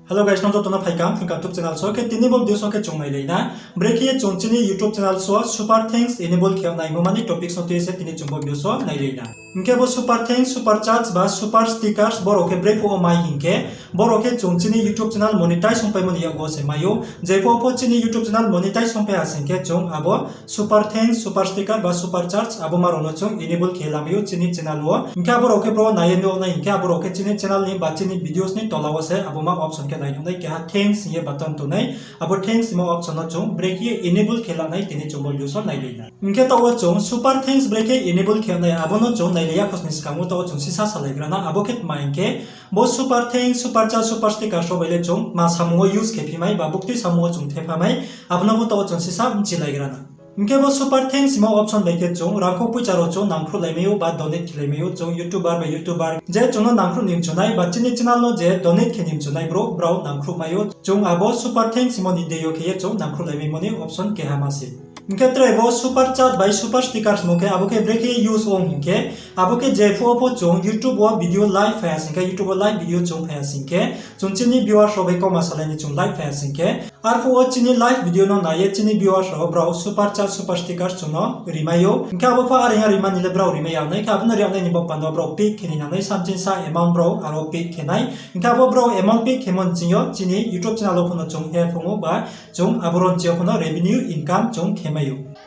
Hello guys, nong to na phaikam phunka YouTube channel so ke tini bom video so ke chongnai leina breakie chongchini YouTube channel so super thanks enable khyamnai mumani topic so tese tini chongbo video so nai leina inke bo super thanks super chats ba super stickers boro ke break o mai hinke boro ke chongchini YouTube channel monetize sompai moni ya go se mayo jepo po chini YouTube channel monetize sompai asinke chong abo super thanks super sticker ba super chats abo marono chong enable khelamayo chini channel wo inke boro ke pro nayendo na inke boro ke chini channel ni ba chini videos ni tolawo se abo ma option ke nai क्या thanks ये button तो नहीं अब thanks में option ना चों break ये enable खेला नहीं तेने चों बोलियो सो नहीं लेना इनके तो वो चों सुपर थैंक्स ब्रेक ये इनेबल खेला नहीं अब ना चों नहीं लिया कुछ निस्कामो तो वो चों सीसा सालेग्रा ना अब के माइंके वो सुपर थैंक्स सुपर चार सुपर स्टिकर शो बेले चों मां सामो यूज के भी माई बाबुक्ति सामो चों थे पामाई अब ना वो तो वो चों सीसा चिलाइग्रा ना इनके वो सुपर थैंक्स में ऑप्शन लेके चों राखो पुचारो चों नामख्रो लेमेयो बा डोनेट खिलेमेयो चों यूट्यूबर बा यूट्यूबर जे चों नामख्रो निम चोनाई बच्चनी चैनल नो जे डोनेट के निम चोनाई ब्रो ब्राउ नामख्रो मायो चों आबो सुपर थैंक्स मो निदेयो के चों नामख्रो लेमेमोनी ऑप्शन के हामासी इनके त्रेबो सुपर चैट बाय सुपर स्टिकर्स मोके आबो के ब्रेक यूज ओम इनके आबो के जेफो पो चों यूट्यूब वा वीडियो लाइव फेस इनके यूट्यूब लाइव वीडियो चों फेस इनके चोंचिनी व्यूअर शो बेको मसालानि चों लाइव फेस इनके आर फो चिनी लाइव वीडियो नो नाये चिनी व्यूअर शो ब्राउ सुपर चैट सुपर स्टिकर्स चोनो रिमायो इनके आबो फा आरिंगा रिमानि ले ब्राउ रिमाया नै का आबो रियाव नै निबो पाndo ब्राउ पिक खिनि नानै सामचिन सा अमाउंट ब्राउ आरो पिक खेनाय इनके आबो ब्राउ अमाउंट पिक खेमन चियो चिनी यूट्यूब चैनल फोनो चों हे फोंगो बा चों आबोरन चियो फोनो रेवेन्यू इनकम चों खेमायो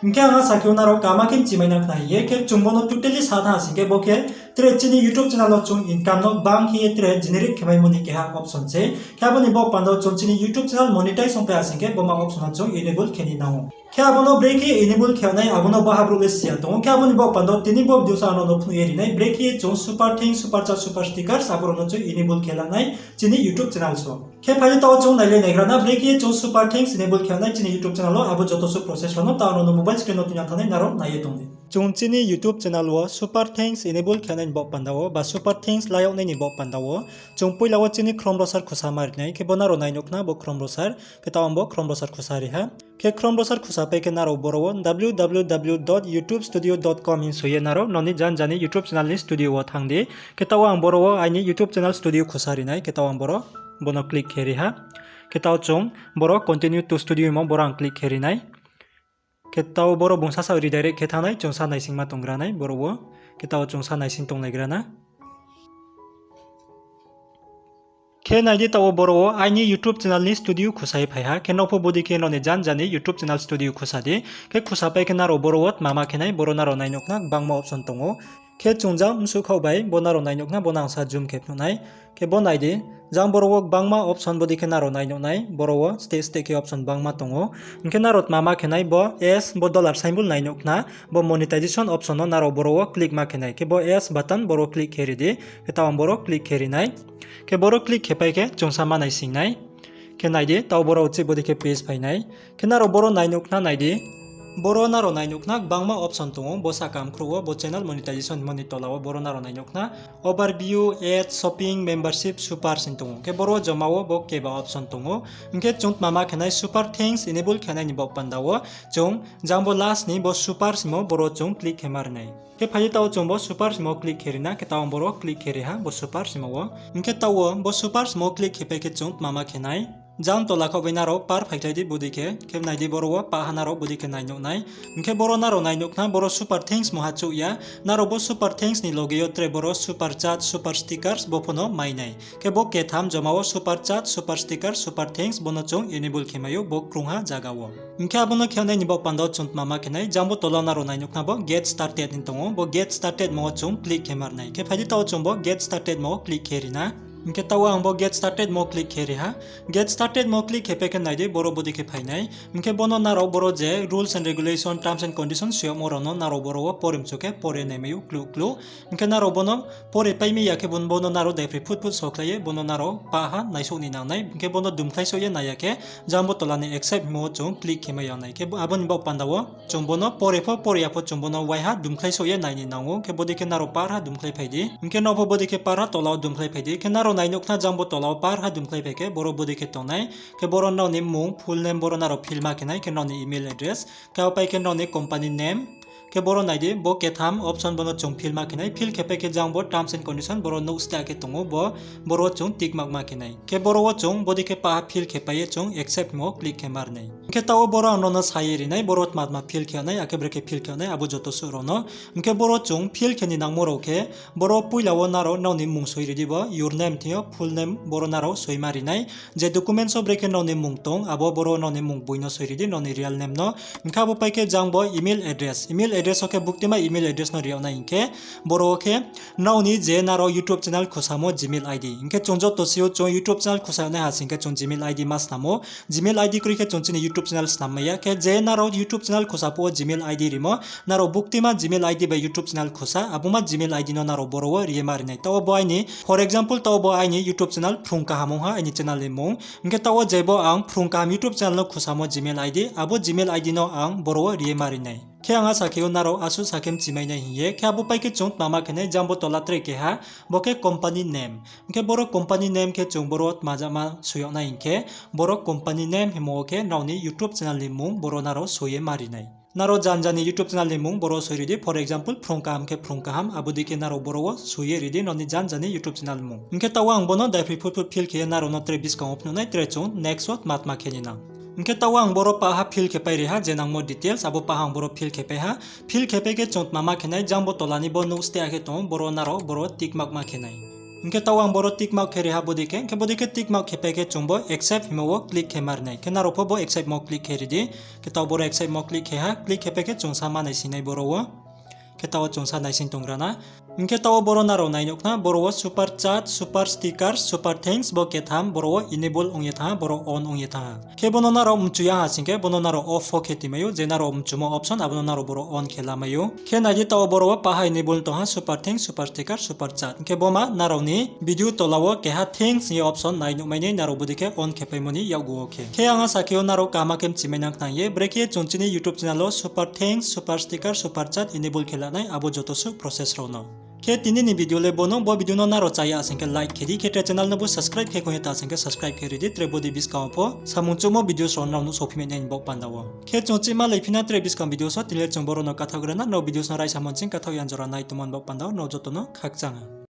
इनके आंगा साकियो नारो कामाकिम चिमाइना खनाये के चुंबोनो टोटली साधा सिके बोके त्रे चिनी यूट्यूब चैनल चों इनकम नो बांग हि त्रे जेनेरिक खेमाय मनि के हा ऑप्शन से क्याबनि बो पाndo चों चिनी यूट्यूब चैनल मोनेटाइज संपे आसिके बोमा ऑप्शन चों इनेबल खेनि नाउ क्याबनो ब्रेक इनेबल खेनाय आबनो बाहाब्रु लेसिया तो क्याबनि बो पाndo तिनी बो दिवसा नो फु एरिनाय ब्रेक चों super thing super charge super stickers आबरो चों इनेबल खेलानाय चिनी यूट्यूब चैनल सो के फाइ तो चों नाइले नाइग्राना ब्रेक चों सुपर थिंग्स इनेबल खेलानाय चिनी यूट्यूब चैनल आबो जतोसो प्रोसेस नो तानो मोबाइल स्क्रीन नो तिना थानाय नारो नाये तंनि चोंचिनी यूट्यूब चैनल वो सुपर थिंग्स इनेबल खेलानाय बो पांदावो बा सुपर थिंग्स लायाव नायनि बो पांदावो चों पहिलाव चिनी क्रोम ब्राउजार खुसा मारनाय के बनारो नायनोखना बो क्रोम ब्राउजार के तावंबो क्रोम ब्राउजार खुसारि हा के क्रोम ब्राउजार खुसा पे के नारो बरो www.youtubestudio.com इन सोये नारो ननि जान जानि यूट्यूब चैनल नि स्टूडियो व थांदि के ताव आं बरो आइनि यूट्यूब चैनल स्टूडियो खुसारि नाय के ताव आं बरो बोनो क्लिक खेरि हा के ताव चों बरो कंटिन्यू टू स्टूडियो मो बरो आं क्लिक खेरि नाय के ताव बरो बंसा सा रिडाइरेक्ट के थानाय चोंसा नायसिं मा तंग्रानाय बरो के ताव चोंसा नायसिं तंनायग्राना के नाइदि ताव बरो आइनि यूट्यूब चैनल नि स्टूडियो खुसाय फायहा के नफो बदि के नने जान जानि यूट्यूब चैनल स्टूडियो खुसादि के खुसापाय के नारो बरो मामा खेनाय बरो नारो नायनोखना बांमा ऑप्शन तंगो के चुंजा मुसु खावबाय बनारो नायनोखना बनांसा जुम खेपनुनाय के बनाइदि जां बरो बांमा ऑप्शन बदि के नारो नायनोनाय बरो स्टे स्टे के ऑप्शन बांमा तंगो इनके नारो मामा खेनाय बो एस बो डॉलर साइनबुल नायनोखना बो मोनेटाइजेशन ऑप्शन नो नारो बरो क्लिक मा खेनाय के बो एस बटन बरो क्लिक खेरिदि के ताव बरो क्लिक खेरिनाय के बरो क्लिक खेपाय के चोंसा मा नायसिंनाय के नायदि ताव बरो उचि बदि के पेज फायनाय के नारो बरो नायनोखना नायदि बरो नारो नायनोखना बांमा ऑप्शन तंगो बो साकाम ख्रुओ बो चैनल मोनेटाइजेशन मनि तलाव बरो नारो नायनोखना overview ad shopping membership super सिन तंगो के बरो जमावो बो केबा ऑप्शन तंगो इनके चोंत मामा खेनाय सुपर थिंग्स इनेबल खेनाय नि बो पांदावो चों जांबो लास्ट नि बो सुपर सिमो बरो चों क्लिक खेमारनाय के फाइ ताव चों बो सुपर सिमो क्लिक खेरिना के ताव बरो क्लिक खेरिहा बो सुपर सिमो इनके ताव बो सुपर सिमो क्लिक खेपे के चोंत मामा खेनाय जान तो लाखो बैनारो पार फाइटाइदि बुदिके केम नाइदि बरो पाहानारो बुदिके नाइनो नाय इनके बरो नारो नाइनोखना बरो सुपर थिंग्स मोहाचु या नारो बो सुपर थिंग्स नि लोगेयो त्रे बरो सुपर चैट सुपर स्टिकर्स बोफोनो माइनाय के बो केथाम जमावो super chat super stickers super things बोनो चों इनेबल खेमायो बो क्रुहा जागावो इनके आबोनो खेनाय निबो पांदो चुंत मामा खेनाय जामबो तोला नारो नाइनोखना बो गेट स्टार्टेड नि तंगो बो गेट स्टार्टेड मो चों क्लिक खेमारनाय के फाइदि ताव चों बो गेट स्टार्टेड मो क्लिक खेरिना इनके ताव आंबो गेट स्टार्टेड मो क्लिक खेरिहा गेट स्टार्टेड मो क्लिक खेपे के नाइदि बरो बदि के फायनाय इनके बोनो नारो बरो जे rules and regulation terms and conditions सियो मोरनो नारो बरो पोरिम चुके पोरे नेमेयु क्लु क्लु इनके नारो बोनो पोरे पाइमी याके बोनो नारो दैफ्रि फुट फुट सोख्लाये बोनो नारो पाहा नाइसोनि नांनाय इनके बोनो दुमथाइसोये नायाके जामबो तलानि एक्सेप्ट मो चों क्लिक खेमाया नाय के आबोनि बो पांदावो चों बोनो पोरेफो पोरियाफो चों बोनो वाइहा दुमथाइसोये नायनि नांगो के बदि के नारो पारहा दुमथाइ फाइदि इनके नफो बदि के पारहा तलाव दुमथाइ फाइदि के नारो नायनोखना जामबो तलाव पारहा दुमथाइ फाइके बरो बदि के तंनाय के बरो नावनि मुं फुल नेम बरो नारो फिल्मा खेनाय के नावनि ईमेल एड्रेस के पाइ के नावनि company name ke boro naidi bo ketham option bono chung fill ma kenai fill kepe ke jang bo terms and condition boro no sta ke tongo bo boro chung tik mak ma kenai ke boro wo chung bodi ke pa fill kepa ye chung accept mo click ke mar nei ke tawo boro no no sayeri nai boro mat ma fill ke nai ake breke fill ke nai abo joto su ro no ke boro chung fill ke ni nang moro ke boro puila wo naro no ni mung soi ri bo your name thio full name boro naro soi mari nai je documents of breke no ni mung tong abo boro no ni mung buino soi ri no ni real name no ka bo pai ke jang bo email address oke buktima email address no riau na inke boro ke no ni je naro youtube channel khosamo gmail id inke chonjo to sio chon youtube channel khosao na hasing ke chon gmail id mas namo gmail id kri ke chon chini youtube channel snamaya ke je naro youtube channel khosapo gmail id rimo naro buktima gmail id ba youtube channel khosa abuma gmail id no naro boro rie mari nai taw bo aini for example taw bo aini youtube channel prungka hamongha ani channel lemong inke taw jebo ang prungka youtube channel no khosamo gmail id abo gmail id no ang boro rie mari nai ke anga sakeo naro asu sakem chimai na hiye ke abu pai ke chung mama kene jambo tolatre ke ha boke company name ke boro company name ke chung borot majama suyo na inke boro company name himo ke nauni youtube channel limung boro naro soye mari nai naro janjani youtube channel limung boro soiridi for example prongkam ke prongkam abudike naro boro soye ridi noni janjani youtube channel mung inke tawang bono dai people feel ke naro no tre biskang opno nai tre chung next what matma kenina inke tawang boro pa ha fill kepai reha jenang mo details abo pa hang boro fill kepai ha fill kepai ke chont mama kenai jambo tolani bo no ste ake ton boro naro boro tik mak ma kenai inke tawang boro tik mak khere ha bodike tik mak kepai ke chombo accept himo click ke mar nai ke naro po bo accept mo click keri di ke taw boro accept mo click he ha click kepai ke chong sama nai sinai boro wo ke taw chong sa nai sin tongrana inke taw boro naro nai nokna boro super chat super sticker super thanks bo ke tham boro enable ongye tha boro on ongye tha ke bono naro umchuya hasingke bono naro off ho kheti mayo je naro umchumo option abono naro boro on khela mayo ke nai taw boro pa ha enable to ha super thanks super sticker super chat ke boma naro ni video tolawo ke ha thanks ye option nai no mai nei naro bodike on khepai moni yago ke anga sakeo naro kama kem chimenak na ye breke chonchini youtube channel super thanks super sticker super chat enable khela nai abo joto su process ro no ke tinini video le bono bo video no naro chaya asengke like kedi ke channel no bo subscribe ke ko ta asengke subscribe ke redi tre bodi biskam po samunchumo video son no sopime nen bok pandawo ke chonchi ma lephina tre biskam video so tile chomboro no kathagrana no video no rai samonchin kathaw yanjora nai tumon bok pandawo no joto no khakchanga